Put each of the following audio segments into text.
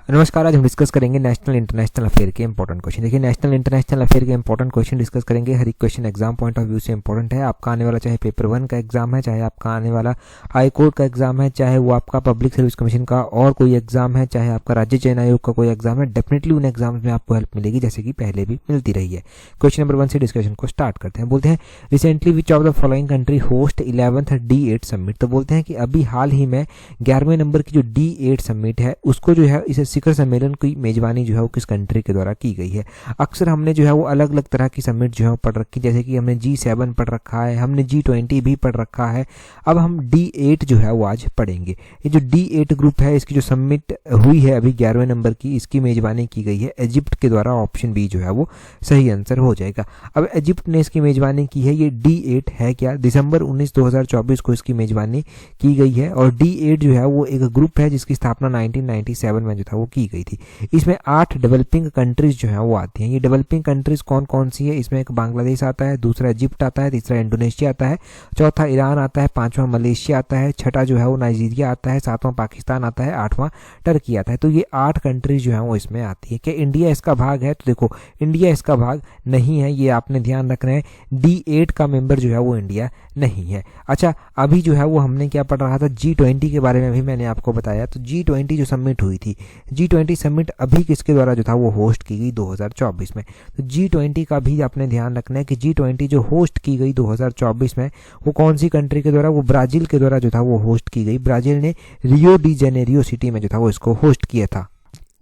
नमस्कार। आज हम डिस्कस करेंगे नेशनल इंटरनेशनल अफेयर के इंपॉर्टेंट क्वेश्चन। देखिए, नेशनल इंटरनेशनल अफेयर के इंपॉर्टेंट क्वेश्चन डिस्कस करेंगे। हर एक question exam point of view से इंपॉर्टेंट है। आपका आने वाला चाहे पेपर 1 का एग्जाम है, चाहे आपका आने वाला हाई कोर्ट का एग्जाम है, चाहे वो आपका पब्लिक सर्विस कमीशन का और कोई एग्जाम है, चाहे आपका राज्य चयन आयोग का कोई एग्जाम है, डेफिनेटली उन एग्जाम्स में आपको हेल्प मिलेगी, जैसे कि पहले भी मिलती रही है। क्वेश्चन नंबर 1 से डिस्कशन को स्टार्ट करते हैं। बोलते हैं recently which of the following country host 11th D8 summit. तो बोलते हैं कि अभी हाल ही में 11वें नंबर की जो D8 समिट है उसको जो है इसे शिखर सम्मेलन की मेजबानी जो है वो किस कंट्री के द्वारा की गई है। अक्सर हमने जो है वो अलग अलग तरह की समिट जो है पढ़ रखी, जैसे कि हमने G7 पढ़ रखा है, हमने G20 भी पढ़ रखा है। अब हम D8 जो है वो आज पढ़ेंगे। ये जो D8 ग्रुप है इसकी जो समिट हुई है अभी 11वें नंबर की, इसकी मेजबानी की गई है इजिप्ट के द्वारा। ऑप्शन बी जो है वो सही आंसर हो जाएगा। अब इजिप्ट ने इसकी मेजबानी की है। ये D8 है क्या, दिसंबर 19 2024 को इसकी मेजबानी की गई है। और D8 जो है वो एक ग्रुप है जिसकी स्थापना 1997 में जो था वो की गई थी। इसमें 8 डेवलपिंग कंट्रीज जो हैं वो आती हैं। ये डेवलपिंग कंट्रीज कौन कौन सी है? इसमें एक बांग्लादेश आता है, दूसरा इजिप्ट आता है, तीसरा इंडोनेशिया आता है, चौथा ईरान आता है, पांचवा मलेशिया आता है, छठा जो है वो नाइजीरिया आता है, सातवां पाकिस्तान आता है, आठवां टर्की आता है। तो ये 8 कंट्रीज जो है वो इसमें आती है। क्या इंडिया इसका भाग है? तो देखो, इंडिया इसका भाग नहीं है, ये आपने ध्यान रखना है। D8 का मेंबर जो है वो इंडिया नहीं है। अच्छा, अभी जो है वो हमने क्या पढ़ रहा था, G20 के बारे में भी मैंने आपको बताया। तो G20 जो समिट हुई थी, G20 समिट अभी किसके द्वारा जो था वो होस्ट की गई 2024 में। तो G20 का भी आपने ध्यान रखना है कि G20 जो होस्ट की गई 2024 में वो कौन सी कंट्री के द्वारा, वो ब्राजील के द्वारा जो था वो होस्ट की गई। ब्राजील ने रियो डी जेनेरियो सिटी में जो था वो इसको होस्ट किया था।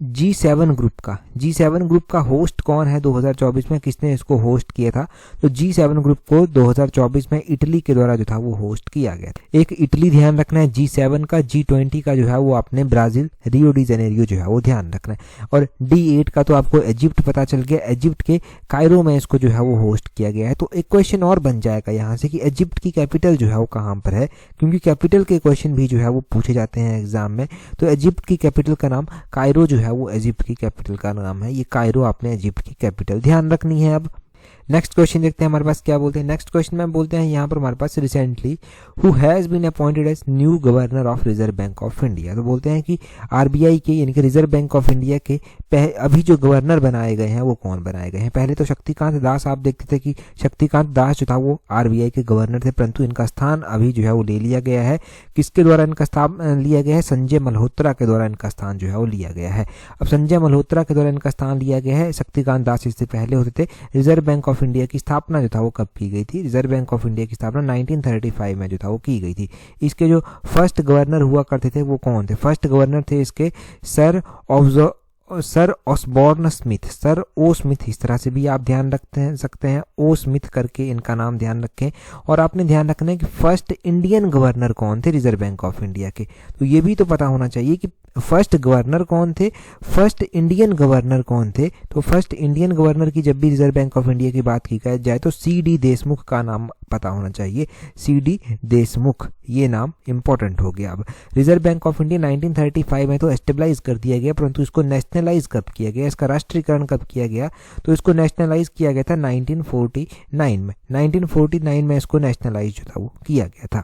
G7 ग्रुप का होस्ट कौन है 2024 में, किसने इसको होस्ट किया था? तो G7 ग्रुप को 2024 में इटली के द्वारा जो था वो होस्ट किया गया था। एक इटली ध्यान रखना है G7 का। G20 का जो है वो आपने ब्राजील रियो डी जेनेरियो जो है वो ध्यान रखना है। और D8 का तो आपको इजिप्ट पता चल गया, इजिप्ट के कायरो में इसको जो है वो होस्ट किया गया है। तो एक क्वेश्चन और बन जाएगा यहाँ से कि इजिप्ट की कैपिटल जो है वो कहाँ पर है, क्योंकि कैपिटल के क्वेश्चन भी जो है वो पूछे जाते हैं एग्जाम में। तो इजिप्ट की कैपिटल का नाम कायरो जो है वो इजिप्ट की कैपिटल का नाम है। ये कायरो आपने इजिप्ट की कैपिटल ध्यान रखनी है। अब नेक्स्ट क्वेश्चन देखते हैं हमारे पास क्या बोलते हैं। नेक्स्ट क्वेश्चन में बोलते हैं यहाँ पर हमारे पास recently who has been appointed as new governor of Reserve Bank of India. तो बोलते हैं कि आरबीआई के यानी कि रिजर्व बैंक ऑफ इंडिया के अभी जो गवर्नर बनाए गए हैं वो कौन बनाए गए हैं। पहले तो शक्तिकांत दास आप देखते थे कि शक्तिकांत दास जो था वो आरबीआई के गवर्नर थे, परंतु इनका स्थान अभी जो है वो ले लिया गया है। किसके द्वारा इनका स्थान लिया गया है? संजय मल्होत्रा के द्वारा इनका स्थान जो है वो लिया गया है। अब संजय मल्होत्रा के द्वारा इनका स्थान लिया गया है। शक्तिकांत दास इससे पहले होते थे। रिजर्व बैंक ऑफ इंडिया की स्थापना जो था वो कब की गई थी? रिजर्व बैंक ऑफ इंडिया की स्थापना 1935 में जो था वो की गई थी। इसके जो फर्स्ट गवर्नर हुआ करते थे वो कौन थे? फर्स्ट गवर्नर थे इसके सर ऑसबॉर्न स्मिथ, सर ओ स्मिथ, इस तरह से भी आप ध्यान सकते हैं, ओ स्मिथ करके इनका नाम ध्यान रखें। और आपने ध्यान रखना है कि फर्स्ट इंडियन गवर्नर कौन थे रिजर्व बैंक ऑफ इंडिया के। तो ये भी तो पता होना चाहिए कि फर्स्ट गवर्नर कौन थे, फर्स्ट इंडियन गवर्नर कौन थे। तो फर्स्ट इंडियन गवर्नर की जब भी रिजर्व बैंक ऑफ इंडिया की बात की जाए तो CD देशमुख का नाम पता होना चाहिए। CD देशमुख, ये नाम इंपॉर्टेंट हो गया। अब रिजर्व बैंक ऑफ इंडिया 1935 में तो एस्टेब्लाइज कर दिया गया, परंतु इसको नेशनलाइज कब किया गया, इसका राष्ट्रीयकरण कब किया गया? तो इसको नेशनलाइज किया गया था 1949 में। 1949 में इसको नेशनलाइज जो था वो किया गया था।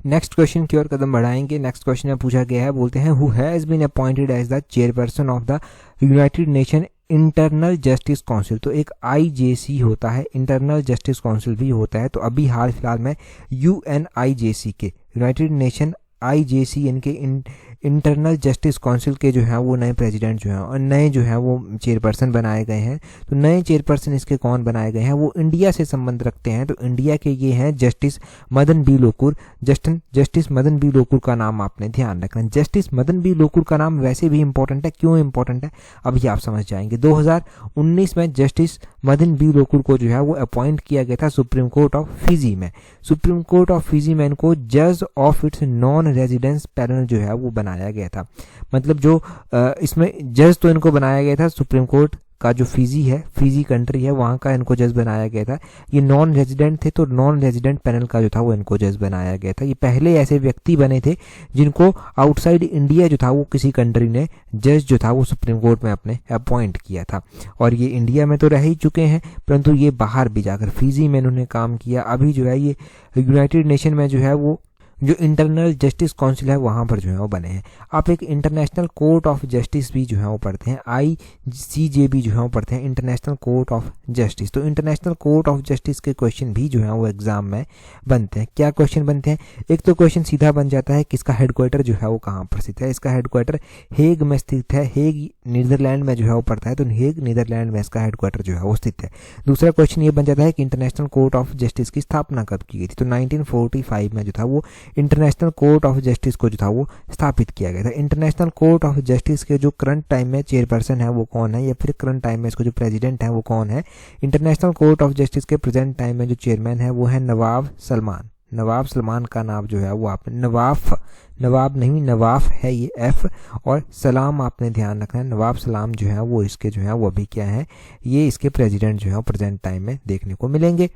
नेक्स्ट क्वेश्चन की ओर कदम बढ़ाएंगे। नेक्स्ट क्वेश्चन में पूछा गया है, बोलते हैं who has been appointed as the chairperson of the United Nation Internal Justice Council. तो एक IJC होता है, इंटरनल जस्टिस काउंसिल भी होता है। तो अभी हाल फिलहाल में UNIJC के, यूनाइटेड नेशन IJC इनके इंटरनल जस्टिस काउंसिल के जो है वो नए प्रेसिडेंट जो हैं और नए जो है वो चेयरपर्सन बनाए गए हैं। तो नए चेयरपर्सन इसके कौन बनाए गए हैं? वो इंडिया से संबंध रखते हैं। तो इंडिया के ये हैं Justice Madan B Lokur. Justice Madan B Lokur का नाम आपने ध्यान रखना। जस्टिस मदन बी लोकुर का नाम वैसे भी इंपॉर्टेंट है। क्यों इंपॉर्टेंट है अभी आप समझ जाएंगे। 2019 में जस्टिस मदन बी लोकुर को जो है वो अपॉइंट किया गया था सुप्रीम कोर्ट ऑफ फिजी में। सुप्रीम कोर्ट ऑफ फिजी में इनको जज of its non residence panel जो है वो बनाया गया था। मतलब जो इसमें जज तो इनको बनाया गया था सुप्रीम कोर्ट का जो फिजी है, फिजी कंट्री है, वहाँ का इनको जज बनाया गया था। ये नॉन रेजिडेंट थे तो नॉन रेजिडेंट पैनल का जो था वो इनको जज बनाया गया था। ये पहले ऐसे व्यक्ति बने थे जिनको आउटसाइड इंडिया जो था वो किसी कंट्री ने जज जो था वो सुप्रीम कोर्ट में अपने अपॉइंट किया था। और ये इंडिया में तो रह ही चुके हैं, परंतु ये बाहर भी जाकर फिजी में इन्होंने काम किया। अभी जो है ये यूनाइटेड नेशन में जो है वो जो इंटरनल जस्टिस काउंसिल है वहाँ पर जो है वो बने हैं। आप एक इंटरनेशनल कोर्ट ऑफ जस्टिस भी जो है वो पढ़ते हैं, ICJ जो है वो पढ़ते हैं, इंटरनेशनल कोर्ट ऑफ जस्टिस। तो इंटरनेशनल कोर्ट ऑफ जस्टिस के क्वेश्चन भी जो है वो एग्जाम में बनते हैं। क्या क्वेश्चन बनते हैं? एक तो क्वेश्चन सीधा बन जाता है कि इसका हेडक्वार्टर जो है वो कहाँ पर स्थित है। इसका हेडक्वार्टर हेग में स्थित है, हेग नीदरलैंड में जो है वो पड़ता है, तो हेग नीदरलैंड में इसका हेडक्वार्टर जो है वो स्थित है। दूसरा क्वेश्चन ये बन जाता है कि इंटरनेशनल कोर्ट ऑफ जस्टिस की स्थापना कब की गई थी? तो 1945 में जो था वो इंटरनेशनल कोर्ट ऑफ जस्टिस को जो था वो स्थापित किया गया था। इंटरनेशनल कोर्ट ऑफ जस्टिस के जो करंट टाइम में चेयरपर्सन है वो कौन है, या फिर करंट टाइम में इसको जो प्रेसिडेंट है वो कौन है? इंटरनेशनल कोर्ट ऑफ जस्टिस के प्रेजेंट टाइम में जो चेयरमैन है वो है नवाब सलमान। नवाब सलमान का नाम जो है वो आपने नवाब नहीं, नवाफ है ये F, और सलाम आपने ध्यान रखना है, नवाब सलाम जो है वो इसके जो है वो अभी क्या है, ये इसके प्रेसिडेंट जो है प्रेजेंट टाइम में देखने को मिलेंगे।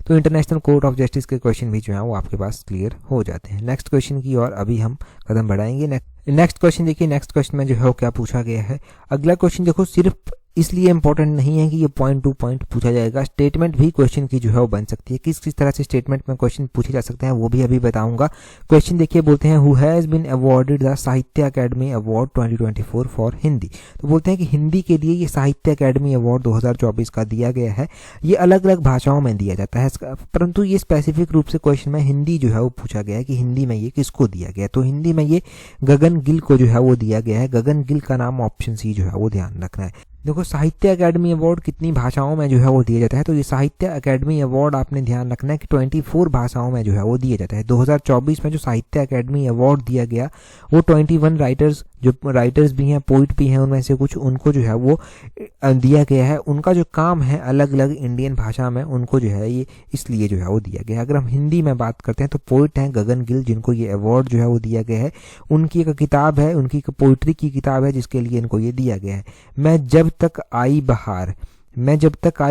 तो इंटरनेशनल कोर्ट ऑफ जस्टिस के क्वेश्चन भी जो है वो आपके पास क्लियर हो जाते हैं। नेक्स्ट क्वेश्चन की ओर अभी हम कदम बढ़ाएंगे। नेक्स्ट क्वेश्चन देखिए, नेक्स्ट क्वेश्चन में जो है वो क्या पूछा गया है। अगला क्वेश्चन देखो सिर्फ इसलिए इंपॉर्टेंट नहीं है कि ये पॉइंट टू पॉइंट पूछा जाएगा, स्टेटमेंट भी क्वेश्चन की जो है वो बन सकती है। किस किस तरह से स्टेटमेंट में क्वेश्चन पूछे जा सकते हैं वो भी अभी बताऊंगा। क्वेश्चन देखिए, बोलते हैं who has been awarded the Sahitya Akademi award 2024 for Hindi. तो बोलते हैं कि हिंदी के लिए ये साहित्य अकेडमी अवार्ड 2024 का दिया गया है। ये अलग अलग भाषाओं में दिया जाता है, परंतु ये स्पेसिफिक रूप से क्वेश्चन में हिंदी जो है वो पूछा गया है कि हिंदी में ये किसको दिया गया है। तो हिंदी में ये गगन गिल को जो है वो दिया गया है। गगन गिल का नाम ऑप्शन सी जो है वो ध्यान रखना है। देखो साहित्य अकेडमी अवार्ड कितनी भाषाओं में जो है वो दिया जाता है, तो ये साहित्य अकेडमी अवार्ड आपने ध्यान रखना है कि 24 भाषाओं में जो है वो दिया जाता है। 2024 में जो साहित्य अकेडमी अवार्ड दिया गया वो 21 राइटर्स, जो राइटर्स भी हैं, पोइट भी हैं, उनमें से कुछ उनको जो है वो दिया गया है। उनका जो काम है अलग अलग इंडियन भाषा में, उनको जो है ये इसलिए जो है वो दिया गया है। अगर हम हिंदी में बात करते हैं तो पोइट हैं गगन गिल, जिनको ये अवार्ड जो है वो दिया गया है। उनकी एक किताब है, उनकी एक पोइट्री की किताब है जिसके लिए इनको ये दिया गया है। मैं जब तक आई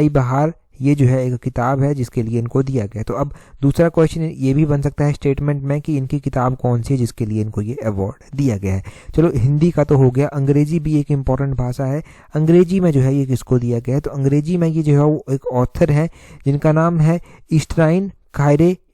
बहार, ये जो है एक किताब है जिसके लिए इनको दिया गया। तो अब दूसरा क्वेश्चन ये भी बन सकता है स्टेटमेंट में कि इनकी किताब कौन सी है जिसके लिए इनको ये अवार्ड दिया गया है। चलो हिंदी का तो हो गया, अंग्रेजी भी एक इंपॉर्टेंट भाषा है। अंग्रेजी में जो है ये किसको दिया गया है? तो अंग्रेजी में ये जो है वो एक ऑथर है जिनका नाम है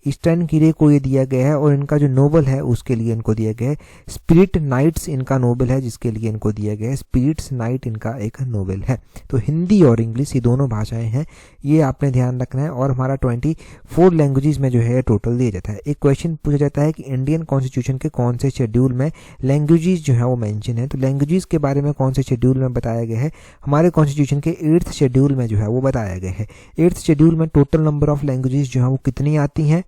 ईस्टर्न कीरे को ये दिया गया है, और इनका जो नोबल है उसके लिए इनको दिया गया है स्पिरिट नाइट्स, इनका नोबल है जिसके लिए इनको दिया गया है स्पिरिट्स नाइट, इनका एक नोबल है। तो हिंदी और इंग्लिश ये दोनों भाषाएं हैं, ये आपने ध्यान रखना है। और हमारा 24 लैंग्वेजेस में जो है टोटल दिया जाता है। एक क्वेश्चन पूछा जाता है कि इंडियन कॉन्स्टिट्यूशन के कौन से शेड्यूल में लैंग्वेजेस जो है वो मेंशन है। तो लैंग्वेजेस के बारे में कौन से शेड्यूल में बताया गया है? हमारे कॉन्स्टिट्यूशन के 8th शेड्यूल में जो है वो बताया गया है। 8th शेड्यूल में टोटल नंबर ऑफ लैंग्वेजेस जो है वो कितनी आती हैं?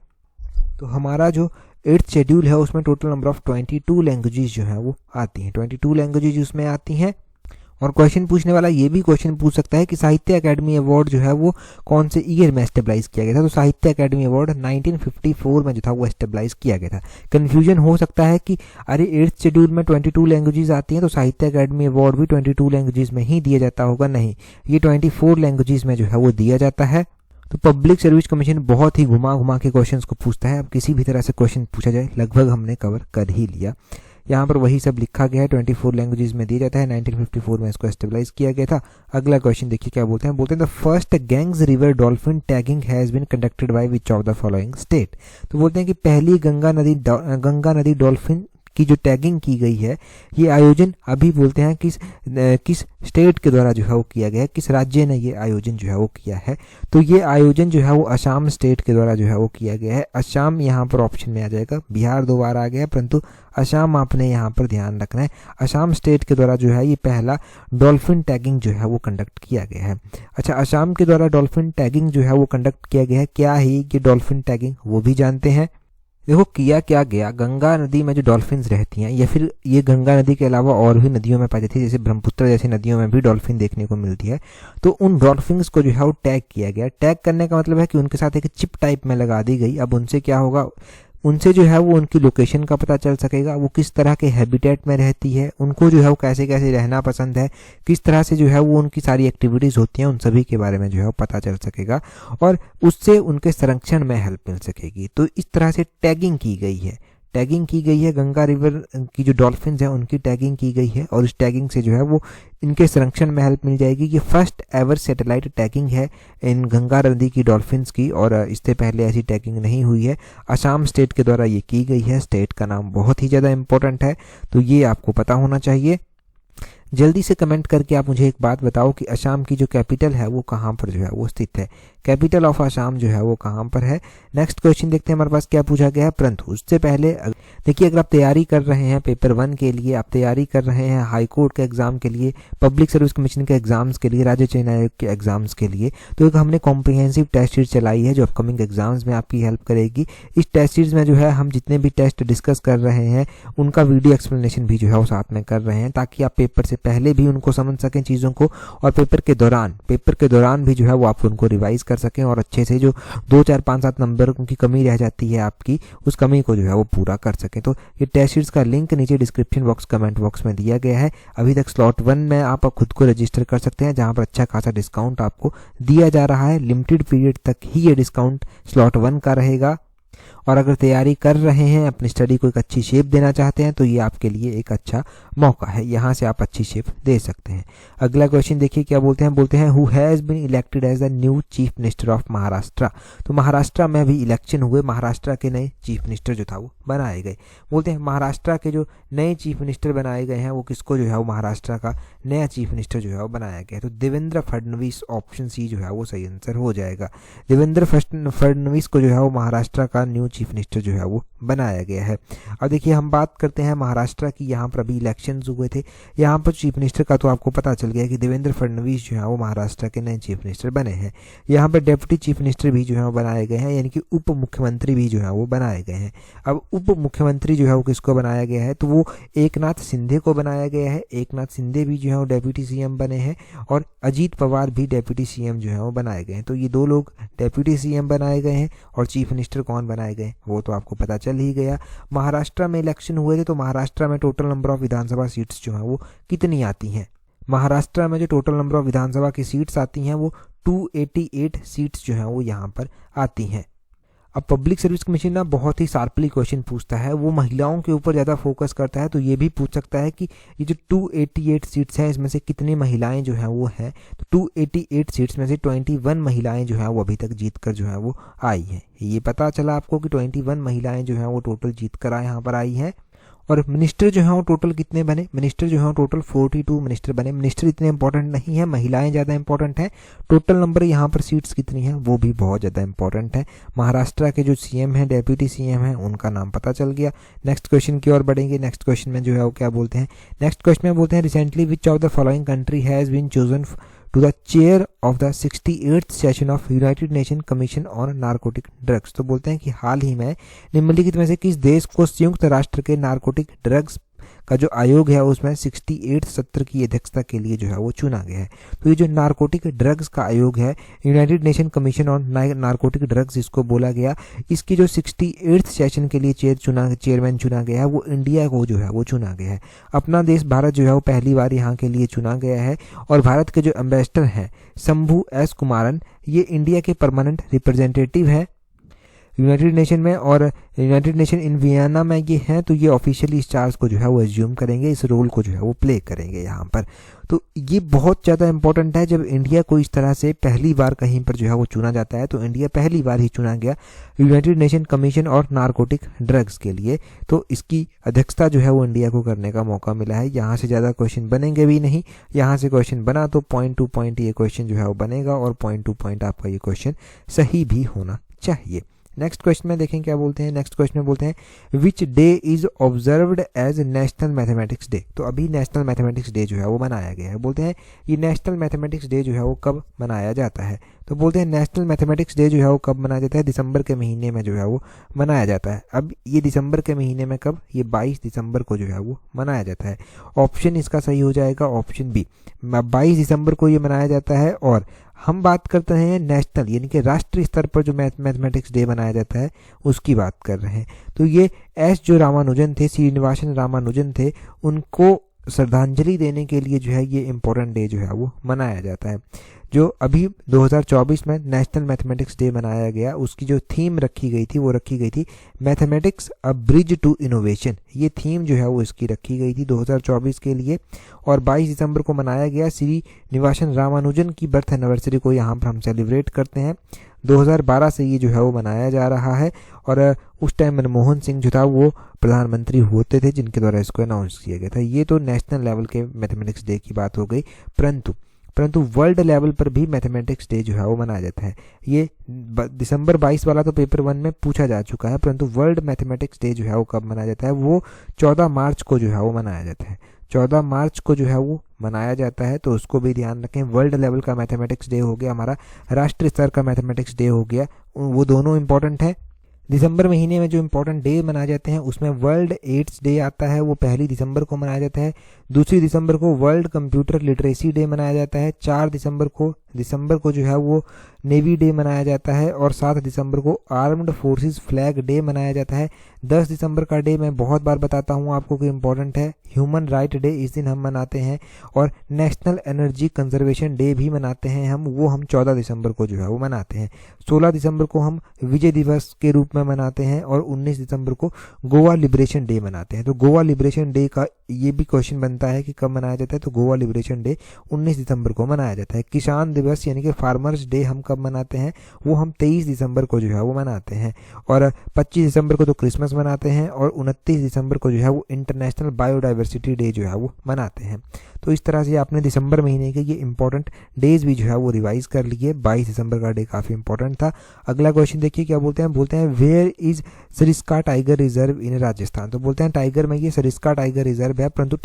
तो हमारा जो 8th शेड्यूल है उसमें टोटल नंबर ऑफ 22 लैंग्वेजेस जो है वो आती हैं। 22 लैंग्वेजेस उसमें आती हैं। और क्वेश्चन पूछने वाला ये भी क्वेश्चन पूछ सकता है कि साहित्य अकेडमी अवार्ड जो है वो कौन से ईयर में एस्टेब्लाइज किया गया था। तो साहित्य अकेडमी अवार्ड 1954 में जो था वो एस्टेब्लाइज किया गया था। कन्फ्यूजन हो सकता है कि अरे 8th शेड्यूल में 22 लैंग्वेजेस आती हैं तो साहित्य अकेडमी अवार्ड भी 22 लैंग्वेजेस में ही दिया जाता होगा। नहीं, ये 24 लैंग्वेजेस में जो है वो दिया जाता है। तो पब्लिक सर्विस कमीशन बहुत ही घुमा के क्वेश्चंस को पूछता है। अब किसी भी तरह से क्वेश्चन पूछा जाए लगभग हमने कवर कर ही लिया। यहाँ पर वही सब लिखा गया है, 24 लैंग्वेजेस में दिया जाता है। 1954 में इसको एस्टेब्लाइज किया गया था। अगला क्वेश्चन देखिए क्या बोलते हैं the first Ganges river dolphin tagging has been conducted by which of the following state. तो बोलते हैं कि पहली गंगा नदी डॉल्फिन की जो टैगिंग की गई है, ये आयोजन अभी बोलते हैं किस स्टेट के द्वारा जो है वो किया गया है, किस राज्य ने ये आयोजन जो है वो किया है। तो ये आयोजन जो है वो असम स्टेट के द्वारा जो है वो किया गया है। असम यहाँ पर ऑप्शन में आ जाएगा, बिहार 2 बार आ गया परंतु असम आपने यहाँ पर ध्यान रखना है। असम स्टेट के द्वारा जो है ये पहला डॉल्फिन टैगिंग जो है वो कंडक्ट किया गया है। अच्छा, असम के द्वारा डॉल्फिन टैगिंग जो है वो कंडक्ट किया गया है। क्या है ये डॉल्फिन टैगिंग, वो भी जानते हैं। देखो किया क्या गया, गंगा नदी में जो डॉल्फिन्स रहती हैं या फिर ये गंगा नदी के अलावा और भी नदियों में पाई जाती है, जैसे ब्रह्मपुत्र जैसी नदियों में भी डॉल्फिन देखने को मिलती है। तो उन डॉल्फिन्स को जो है वो टैग किया गया। टैग करने का मतलब है कि उनके साथ एक चिप टाइप में लगा दी गई। अब उनसे क्या होगा, उनसे जो है वो उनकी लोकेशन का पता चल सकेगा, वो किस तरह के हैबिटेट में रहती है, उनको जो है वो कैसे कैसे रहना पसंद है, किस तरह से जो है वो उनकी सारी एक्टिविटीज़ होती हैं, उन सभी के बारे में जो है वो पता चल सकेगा और उससे उनके संरक्षण में हेल्प मिल सकेगी। तो इस तरह से टैगिंग की गई है। टैगिंग की गई है, गंगा रिवर की जो डॉल्फिन्स हैं उनकी टैगिंग की गई है और इस टैगिंग से जो है वो इनके संरक्षण में हेल्प मिल जाएगी। ये फर्स्ट एवर सैटेलाइट टैगिंग है इन गंगा नदी की डॉल्फिन्स की और इससे पहले ऐसी टैगिंग नहीं हुई है। असम स्टेट के द्वारा ये की गई है। स्टेट का नाम बहुत ही ज़्यादा इंपॉर्टेंट है, तो ये आपको पता होना चाहिए। जल्दी से कमेंट करके आप मुझे एक बात बताओ कि असम की जो कैपिटल है वो कहाँ पर जो है वो स्थित है। कैपिटल ऑफ असम जो है वो कहाँ पर है। नेक्स्ट क्वेश्चन देखते हैं हमारे पास क्या पूछा गया है। परंतु उससे पहले देखिए, अगर आप तैयारी कर रहे हैं पेपर 1 के लिए, आप तैयारी कर रहे हैं हाई कोर्ट के एग्जाम के लिए, पब्लिक सर्विस कमीशन के एग्जाम्स के लिए, राज्य चयन आयोग के एग्जाम्स के लिए, तो एक हमने कॉम्प्रिहेंसिव टेस्ट सीरीज चलाई है जो अपकमिंग एग्जाम्स में आपकी हेल्प करेगी। इस टेस्ट सीरीज में जो है हम जितने भी टेस्ट डिस्कस कर रहे हैं उनका वीडियो एक्सप्लेनेशन भी जो है वो साथ में कर रहे हैं, ताकि आप पेपर से पहले भी उनको समझ सकें चीज़ों को, और पेपर के दौरान भी जो है वो आप उनको रिवाइज कर सकें और अच्छे से जो 2, 4, 5, 7 नंबर की कमी रह जाती है आपकी, उस कमी को जो है वो पूरा कर सकें। तो ये टेस्ट सीरीज का लिंक नीचे डिस्क्रिप्शन बॉक्स, कमेंट बॉक्स में दिया गया है। अभी तक स्लॉट 1 में आप खुद को रजिस्टर कर सकते हैं, जहां पर अच्छा खासा डिस्काउंट आपको दिया जा रहा है। लिमिटेड पीरियड तक ही ये डिस्काउंट स्लॉट 1 का रहेगा। और अगर तैयारी कर रहे हैं, अपनी स्टडी को एक अच्छी शेप देना चाहते हैं, तो ये आपके लिए एक अच्छा मौका है, यहाँ से आप अच्छी शेप दे सकते हैं। अगला क्वेश्चन देखिए क्या बोलते हैं who has been elected as the new chief minister of Maharashtra. तो महाराष्ट्र में अभी इलेक्शन हुए, महाराष्ट्र के नए चीफ मिनिस्टर जो था वो बनाए गए। बोलते हैं महाराष्ट्र के जो नए चीफ मिनिस्टर बनाए गए हैं वो किसको जो है वो महाराष्ट्र का नया चीफ मिनिस्टर जो है वो बनाया गया है। तो देवेंद्र फडणवीस, ऑप्शन सी जो है वो सही आंसर हो जाएगा। देवेंद्र फडणवीस को जो है वो महाराष्ट्र का न्यू चीफ मिनिस्टर जो है वो बनाया गया है। अब देखिए हम बात करते हैं महाराष्ट्र की। यहाँ पर अभी इलेक्शंस हुए थे, यहाँ पर चीफ मिनिस्टर का तो आपको पता चल गया कि देवेंद्र फडणवीस जो है वो महाराष्ट्र के नए चीफ मिनिस्टर बने हैं। यहाँ पर डेप्यूटी चीफ मिनिस्टर भी जो है वो बनाए गए हैं, यानी कि उप मुख्यमंत्री भी जो है वो बनाए गए हैं। अब उप मुख्यमंत्री जो है वो किसको बनाया गया है, तो वो एकनाथ शिंदे को बनाया गया है। एकनाथ शिंदे भी जो है वो डेप्यूटी सीएम बने हैं और अजीत पवार भी डेप्यूटी सीएम जो है वो बनाए गए हैं। तो ये 2 लोग डेप्यूटी सीएम बनाए गए हैं और चीफ मिनिस्टर कौन बनाए गए वो तो आपको पता चल ही गया। महाराष्ट्र में इलेक्शन हुए थे, तो महाराष्ट्र में total number of Vidhan Sabha seats जो है वो कितनी आती हैं। महाराष्ट्र में जो टोटल नंबर ऑफ विधानसभा की सीट्स आती हैं वो 288 सीट्स जो है वो यहाँ पर आती हैं। अब पब्लिक सर्विस कमीशन ना बहुत ही शार्पली क्वेश्चन पूछता है, वो महिलाओं के ऊपर ज़्यादा फोकस करता है, तो ये भी पूछ सकता है कि ये जो 288 सीट्स हैं इसमें से कितनी महिलाएं जो हैं वो हैं। तो 288 सीट्स में से 21 महिलाएं जो हैं वो अभी तक जीत कर जो है वो आई हैं। ये पता चला आपको कि 21 महिलाएं जो हैं वो टोटल जीत कर यहाँ पर आई हैं। और मिनिस्टर जो हैं वो टोटल कितने बने, मिनिस्टर जो हैं टोटल 42 मिनिस्टर बने। मिनिस्टर इतने इंपॉर्टेंट नहीं है, महिलाएं ज़्यादा इंपॉर्टेंट हैं। टोटल नंबर यहाँ पर सीट्स कितनी हैं वो भी बहुत ज़्यादा इंपॉर्टेंट है। महाराष्ट्र के जो सीएम हैं, डेप्यूटी सीएम हैं, उनका नाम पता चल गया। नेक्स्ट क्वेश्चन की ओर बढ़ेंगे। नेक्स्ट क्वेश्चन में जो है वो क्या बोलते हैं, नेक्स्ट क्वेश्चन में बोलते हैं recently which of the following country has been chosen to the chair of the 68th session of United Nations Commission on Narcotic Drugs। तो बोलते हैं कि हाल ही में निम्नलिखित में से किस देश को संयुक्त राष्ट्र के नारकोटिक ड्रग्स का जो आयोग है उसमें 68 सत्र की अध्यक्षता के लिए जो है वो चुना गया है। तो ये जो नारकोटिक ड्रग्स का आयोग है, United nation commission on narcotic drugs इसको बोला गया, इसकी जो 68 सेशन के लिए चेयरमैन चुना गया है वो इंडिया को जो है वो चुना गया है। अपना देश भारत जो है वो पहली बार यहाँ के लिए चुना गया है और भारत के जो एम्बेसडर हैं शंभू एस कुमारन, ये इंडिया के परमानेंट रिप्रेजेंटेटिव है यूनाइटेड नेशन में, और यूनाइटेड नेशन इन वियना में ये हैं। तो ये ऑफिशियली इस चार्ज को जो है वो एज्यूम करेंगे, इस रोल को जो है वो प्ले करेंगे यहाँ पर। तो ये बहुत ज़्यादा इंपॉर्टेंट है, जब इंडिया को इस तरह से पहली बार कहीं पर जो है वो चुना जाता है। तो इंडिया पहली बार ही चुना गया यूनाइटेड नेशन कमीशन और नारकोटिक ड्रग्स के लिए, तो इसकी अध्यक्षता जो है वो इंडिया को करने का मौका मिला है। यहाँ से ज़्यादा क्वेश्चन बनेंगे भी नहीं, यहाँ से क्वेश्चन बना तो पॉइंट टू पॉइंट ये क्वेश्चन जो है वो बनेगा और पॉइंट टू पॉइंट आपका ये क्वेश्चन सही भी होना चाहिए। नेक्स्ट क्वेश्चन में देखें क्या बोलते हैं। नेक्स्ट क्वेश्चन में बोलते हैं which day is observed as national mathematics day. तो अभी नेशनल मैथमेटिक्स डे जो है वो मनाया गया है। बोलते हैं ये नेशनल मैथमेटिक्स डे जो है वो कब मनाया जाता है। तो बोलते हैं नेशनल मैथमेटिक्स डे जो है वो कब मनाया जाता है, दिसंबर के महीने में जो है वो मनाया जाता है। अब ये दिसंबर के महीने में कब, ये 22 दिसंबर को जो है वो मनाया जाता है। ऑप्शन इसका सही हो जाएगा ऑप्शन बी, 22 दिसंबर को ये मनाया जाता है। और हम बात करते हैं नेशनल यानी कि राष्ट्रीय स्तर पर जो मैथमेटिक्स डे मनाया जाता है उसकी बात कर रहे हैं। तो ये एस जो रामानुजन थे, श्रीनिवासन रामानुजन थे, उनको श्रद्धांजलि देने के लिए जो है ये इम्पोर्टेंट डे जो है वो मनाया जाता है। जो अभी 2024 में नेशनल मैथमेटिक्स डे मनाया गया, उसकी जो थीम रखी गई थी वो रखी गई थी mathematics a bridge to innovation. ये थीम जो है वो इसकी रखी गई थी 2024 के लिए। और 22 दिसंबर को मनाया गया। श्री निवासन रामानुजन की बर्थ एनिवर्सरी को यहाँ पर हम सेलिब्रेट करते हैं। 2012 से ये जो है वो मनाया जा रहा है। और उस टाइम मनमोहन सिंह जो था वो प्रधानमंत्री होते थे जिनके द्वारा इसको अनाउंस किया गया था। ये तो नेशनल लेवल के मैथमेटिक्स डे की बात हो गई। परंतु वर्ल्ड लेवल पर भी मैथमेटिक्स डे जो है वो मनाया जाता है। ये दिसंबर 22 वाला तो पेपर 1 में पूछा जा चुका है, परंतु वर्ल्ड मैथमेटिक्स डे जो है वो कब मनाया जाता है? वो 14 मार्च को जो है वो मनाया जाता है। 14 मार्च को जो है वो मनाया जाता है, तो उसको भी ध्यान रखें। वर्ल्ड लेवल का मैथमेटिक्स डे हो गया, हमारा राष्ट्रीय स्तर का मैथमेटिक्स डे हो गया, वो दोनों इंपॉर्टेंट है। दिसंबर महीने में जो इंपॉर्टेंट डे मनाए जाते हैं उसमें वर्ल्ड एड्स डे आता है, वो 1 दिसंबर को मनाया जाता है। 2 दिसंबर को वर्ल्ड कंप्यूटर लिटरेसी डे मनाया जाता है। 4 दिसंबर को जो है वो नेवी डे मनाया जाता है। और 7 दिसंबर को आर्म्ड फोर्सेस फ्लैग डे मनाया जाता है। 10 दिसंबर का डे मैं बहुत बार बताता हूँ आपको कि इम्पोर्टेंट है, ह्यूमन राइट डे, इस दिन हम मनाते हैं। और नेशनल एनर्जी कंजर्वेशन डे भी मनाते हैं वो हम 14 दिसंबर को जो है वो मनाते हैं। 16 दिसंबर को हम विजय दिवस के रूप में मनाते हैं। और 19 दिसंबर को गोवा लिबरेशन डे मनाते हैं। तो गोवा लिबरेशन डे का ये भी क्वेश्चन बनता है कि कब मनाया जाता है, तो गोवा लिबरेशन डे 19 दिसंबर को मनाया जाता है। किसान दिवस यानी कि फार्मर्स डे हम कब मनाते हैं? वो हम 23 दिसंबर को जो है वो मनाते हैं। और 25 दिसंबर को तो क्रिसमस मनाते हैं। और 29 दिसंबर को जो है वो इंटरनेशनल बायोडाइवर्सिटी डे जो है वो मनाते हैं। तो इस तरह से आपने दिसंबर महीने के ये इंपॉर्टेंट डेज भी जो है वो रिवाइज कर लिए। 22 दिसंबर का डे काफ़ी इंपॉर्टेंट था। अगला क्वेश्चन देखिए क्या बोलते हैं where is Sariska tiger reserve in Rajasthan. तो बोलते हैं टाइगर में ये सरिस्का टाइगर रिजर्व है, परंतु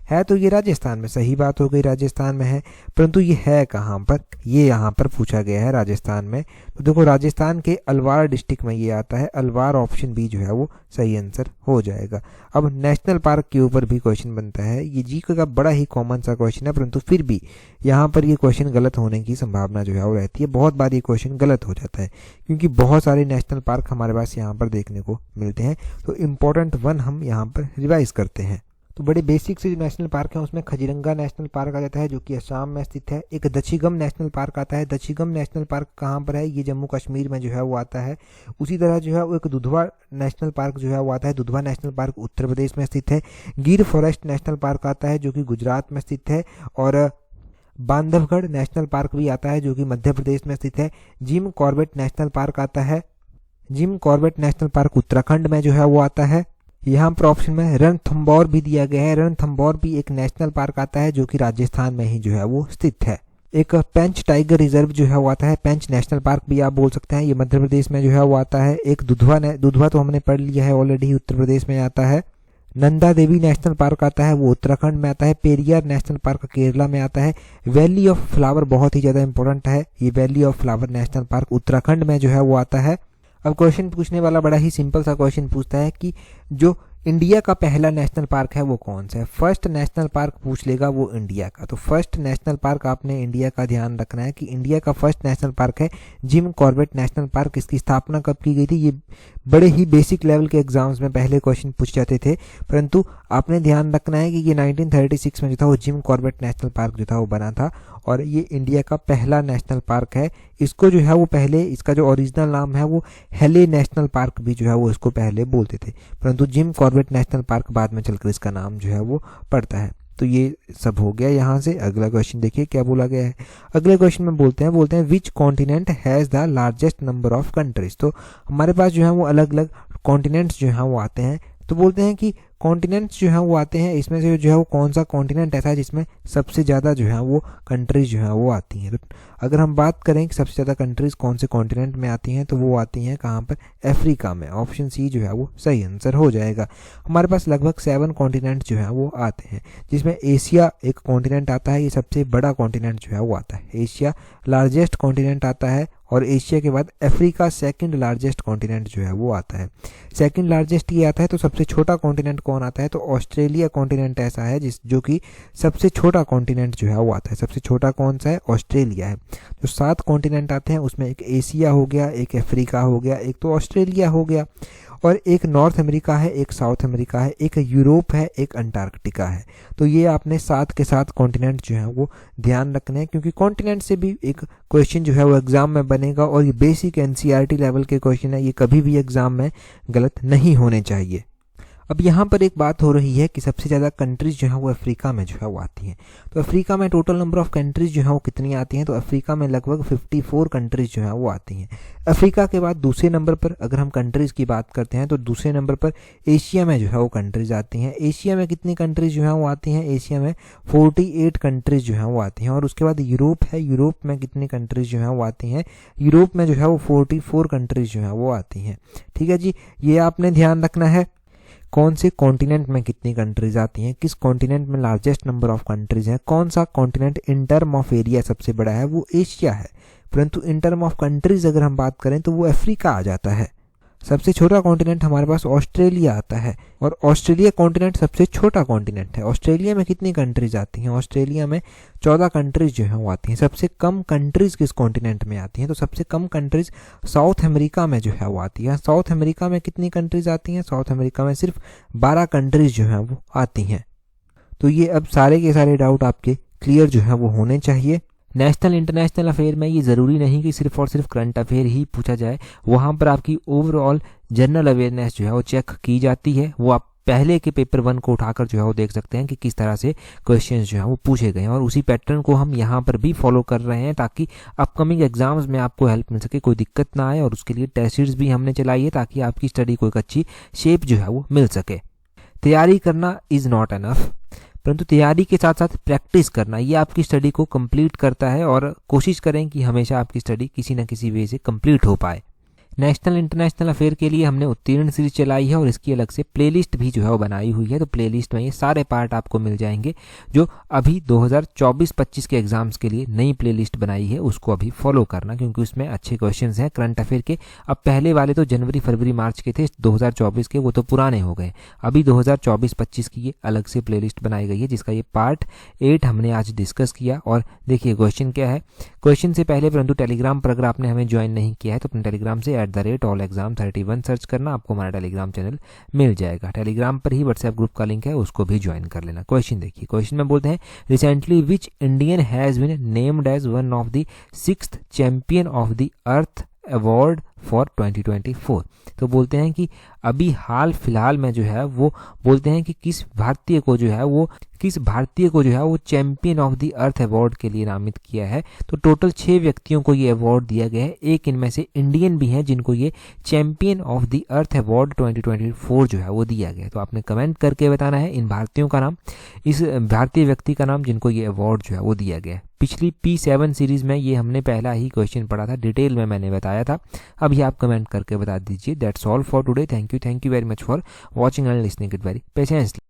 है तो ये राजस्थान में, सही बात हो गई, राजस्थान में है, परंतु ये है कहाँ पर? ये यहाँ पर पूछा गया है राजस्थान में। तो देखो राजस्थान के अलवार डिस्ट्रिक्ट में ये आता है। अलवार ऑप्शन बी जो है वो सही आंसर हो जाएगा। अब नेशनल पार्क के ऊपर भी क्वेश्चन बनता है। ये जीके का बड़ा ही कॉमन सा क्वेश्चन है, परंतु फिर भी यहाँ पर ये क्वेश्चन गलत होने की संभावना जो है वो रहती है। बहुत बार ये क्वेश्चन गलत हो जाता है क्योंकि बहुत सारे नेशनल पार्क हमारे पास यहाँ पर देखने को मिलते हैं। तो इम्पोर्टेंट 1 हम यहाँ पर रिवाइज करते हैं। तो बड़े बेसिक से जो नेशनल पार्क है उसमें खजीरंगा नेशनल पार्क आ जाता है जो कि असम में स्थित है। एक दछीगम नेशनल पार्क आता है। दछीगम नेशनल पार्क कहाँ पर है? ये जम्मू कश्मीर में जो है वो आता है। उसी तरह जो है वो एक दुधवा नेशनल पार्क जो है वो आता है। दुधवा नेशनल पार्क उत्तर प्रदेश में स्थित है। गिर फॉरेस्ट नेशनल पार्क आता है जो कि गुजरात में स्थित है। और बांधवगढ़ नेशनल पार्क भी आता है जो कि मध्य प्रदेश में स्थित है। जिम कॉर्बेट नेशनल पार्क आता है। Jim Corbett national park Uttarakhand में जो है वो आता है। यहाँ पर ऑप्शन में रणथंभौर भी दिया गया है। रणथंभौर भी एक नेशनल पार्क आता है जो कि राजस्थान में ही जो है वो स्थित है। एक पेंच टाइगर रिजर्व जो है वो आता है। पेंच नेशनल पार्क भी आप बोल सकते हैं, ये मध्य प्रदेश में जो है वो आता है। एक दुधवा तो हमने पढ़ लिया है ऑलरेडी, उत्तर प्रदेश में आता है। नंदा देवी नेशनल पार्क आता है, वो उत्तराखंड में आता है। पेरियार नेशनल पार्क केरला में आता है। वैली ऑफ फ्लावर बहुत ही ज़्यादा इंपॉर्टेंट है, ये valley of flower national park Uttarakhand में जो है वो आता है। अब क्वेश्चन पूछने वाला बड़ा ही सिंपल सा क्वेश्चन पूछता है कि जो इंडिया का पहला नेशनल पार्क है वो कौन सा है? फर्स्ट नेशनल पार्क पूछ लेगा वो इंडिया का। तो फर्स्ट नेशनल पार्क आपने इंडिया का ध्यान रखना है कि इंडिया का फर्स्ट नेशनल पार्क है जिम कॉर्बेट नेशनल पार्क। इसकी स्थापना कब की गई थी? ये बड़े ही बेसिक लेवल के एग्जाम्स में पहले क्वेश्चन पूछ जाते थे, परंतु आपने ध्यान रखना है कि ये 1936 में जो था वो जिम कॉर्बेट नेशनल पार्क जो था वो बना था। और ये इंडिया का पहला नेशनल पार्क है। इसको जो है वो पहले, इसका जो ओरिजिनल नाम है वो हेले नेशनल पार्क भी जो है वो इसको पहले बोलते थे, परंतु जिम कॉर्बेट नेशनल पार्क बाद में चलकर इसका नाम जो है वो पड़ता है। तो ये सब हो गया यहाँ से। अगला क्वेश्चन देखिए क्या बोला गया है। अगले क्वेश्चन में बोलते हैं which continent has the largest number of countries. तो हमारे पास जो है वो अलग अलग कॉन्टिनेंट्स जो हैं वो आते हैं। तो बोलते हैं कि कॉन्टिनेंट्स जो हैं वो आते हैं, इसमें से जो है वो कौन सा कॉन्टिनेंट ऐसा है जिसमें सबसे ज़्यादा जो है वो कंट्रीज जो है वो आती हैं। तो अगर हम बात करें कि सबसे ज़्यादा कंट्रीज कौन से कॉन्टिनेंट में आती हैं, तो वो आती हैं कहाँ पर? अफ्रीका में। ऑप्शन सी जो है वो सही आंसर हो जाएगा। हमारे पास लगभग 7 कॉन्टिनेंट जो है वो आते हैं, जिसमें एशिया एक कॉन्टिनेंट आता है, ये सबसे बड़ा कॉन्टिनेंट जो है वो आता है। एशिया लार्जेस्ट कॉन्टिनेंट आता है और एशिया के बाद अफ्रीका सेकंड लार्जेस्ट कॉन्टिनेंट जो है वो आता है। सेकंड लार्जेस्ट ये आता है। तो सबसे छोटा कॉन्टिनेंट कौन आता है? तो ऑस्ट्रेलिया कॉन्टिनेंट ऐसा है जो कि सबसे छोटा कॉन्टिनेंट जो है वो आता है। सबसे छोटा कौन सा है? ऑस्ट्रेलिया है। जो 7 कॉन्टिनेंट आते हैं उसमें एक एशिया हो गया, एक अफ्रीका हो गया, एक तो ऑस्ट्रेलिया हो गया। और एक नॉर्थ अमेरिका है, एक साउथ अमेरिका है, एक यूरोप है, एक अंटार्कटिका है। तो ये आपने साथ के साथ कॉन्टिनेंट जो है वो ध्यान रखने हैं, क्योंकि कॉन्टिनेंट से भी एक क्वेश्चन जो है वो एग्जाम में बनेगा और ये बेसिक एनसीईआरटी लेवल के क्वेश्चन है, ये कभी भी एग्जाम में गलत नहीं होने चाहिए। अब यहाँ पर एक बात हो रही है कि सबसे ज़्यादा कंट्रीज जो है वो अफ्रीका में जो है वो आती हैं। तो अफ्रीका में टोटल नंबर ऑफ कंट्रीज जो है वो कितनी आती हैं? तो अफ्रीका में लगभग 54 कंट्रीज जो है वो आती हैं। अफ्रीका के बाद दूसरे नंबर पर अगर हम कंट्रीज़ की बात करते हैं तो दूसरे नंबर पर एशिया में जो है वो कंट्रीज आती हैं। एशिया में कितनी कंट्रीज जो है वो आती हैं? एशिया में 48 कंट्रीज जो है वो आती हैं। और उसके बाद यूरोप है, यूरोप में कितनी कंट्रीज जो है वो आती हैं? यूरोप में जो है वो 44 कंट्रीज जो है वो आती हैं। ठीक है जी, ये आपने ध्यान रखना है। कौन से कॉन्टिनेंट में कितनी कंट्रीज आती हैं, किस कॉन्टिनेंट में लार्जेस्ट नंबर ऑफ कंट्रीज हैं, कौन सा continent in term of area सबसे बड़ा है, वो एशिया है। परंतु इन टर्म ऑफ कंट्रीज अगर हम बात करें तो वो अफ्रीका आ जाता है। सबसे छोटा कॉन्टिनेंट हमारे पास ऑस्ट्रेलिया आता है और ऑस्ट्रेलिया कॉन्टिनेंट सबसे छोटा कॉन्टिनेंट है। ऑस्ट्रेलिया में कितनी कंट्रीज आती हैं? ऑस्ट्रेलिया में 14 कंट्रीज जो हैं वो आती हैं। सबसे कम कंट्रीज किस कॉन्टिनेंट में आती हैं? तो सबसे कम कंट्रीज साउथ अमेरिका में जो है वो आती है। साउथ अमेरिका में कितनी कंट्रीज आती हैं? साउथ अमेरिका में सिर्फ 12 कंट्रीज जो हैं वो आती हैं। तो ये अब सारे के सारे डाउट आपके क्लियर जो है वो होने चाहिए। नेशनल इंटरनेशनल अफेयर में ये ज़रूरी नहीं कि सिर्फ और सिर्फ करंट अफेयर ही पूछा जाए, वहाँ पर आपकी ओवरऑल जनरल अवेयरनेस जो है वो चेक की जाती है। वो आप पहले के पेपर 1 को उठाकर जो है वो देख सकते हैं कि किस तरह से क्वेश्चंस जो है वो पूछे गए हैं, और उसी पैटर्न को हम यहाँ पर भी फॉलो कर रहे हैं ताकि अपकमिंग एग्जाम्स में आपको हेल्प मिल सके, कोई दिक्कत ना आए। और उसके लिए टेस्ट सीरीज भी हमने चलाई है ताकि आपकी स्टडी को एक अच्छी शेप जो है वो मिल सके। तैयारी करना इज़ नॉट एनफ, परंतु तैयारी के साथ साथ प्रैक्टिस करना ये आपकी स्टडी को कंप्लीट करता है। और कोशिश करें कि हमेशा आपकी स्टडी किसी न किसी वे से कंप्लीट हो पाए। नेशनल इंटरनेशनल अफेयर के लिए हमने उत्तीर्ण सीरीज चलाई है और इसकी अलग से प्लेलिस्ट भी जो है वो बनाई हुई है। तो प्लेलिस्ट में ये सारे पार्ट आपको मिल जाएंगे। जो अभी 2024-25 के एग्जाम्स के लिए नई प्लेलिस्ट बनाई है उसको अभी फॉलो करना, क्योंकि उसमें अच्छे क्वेश्चंस हैं करंट अफेयर के। अब पहले वाले तो जनवरी फरवरी मार्च के थे, 2024 के वो तो पुराने हो गए। अभी 2024-25 की ये अलग से प्लेलिस्ट बनाई गई है, जिसका ये पार्ट 8 हमने आज डिस्कस किया। और देखिए क्वेश्चन क्या है। क्वेश्चन से पहले परंतु टेलीग्राम पर अगर आपने हमें ज्वाइन नहीं किया है तो अपने टेलीग्राम से @allexam31 सर्च करना, आपको हमारा टेलीग्राम चैनल मिल जाएगा। टेलीग्राम पर ही व्हाट्सएप ग्रुप का लिंक है, उसको भी ज्वाइन कर लेना। क्वेश्चन देखिए, क्वेश्चन में बोलते हैं recently which Indian has been named as one of the 6th champion of the Earth award for 2024। तो बोलते हैं कि अभी हाल फिलहाल में जो है वो बोलते हैं कि किस भारतीय को जो है वो champion of the Earth award के लिए नामित किया है। तो टोटल 6 व्यक्तियों को ये अवार्ड दिया गया है। एक इनमें से इंडियन भी हैं जिनको ये champion of the Earth award 2024 जो है वो दिया गया है। तो आपने कमेंट करके बताना है इन भारतीयों का नाम, इस भारतीय व्यक्ति का नाम जिनको ये अवार्ड जो है वो दिया गया है। पिछली P7 सीरीज में ये हमने पहला ही क्वेश्चन पढ़ा था, डिटेल में मैंने बताया था। अभी आप कमेंट करके बता दीजिए। That's all for today. Thank you very much for watching and listening it very patiently.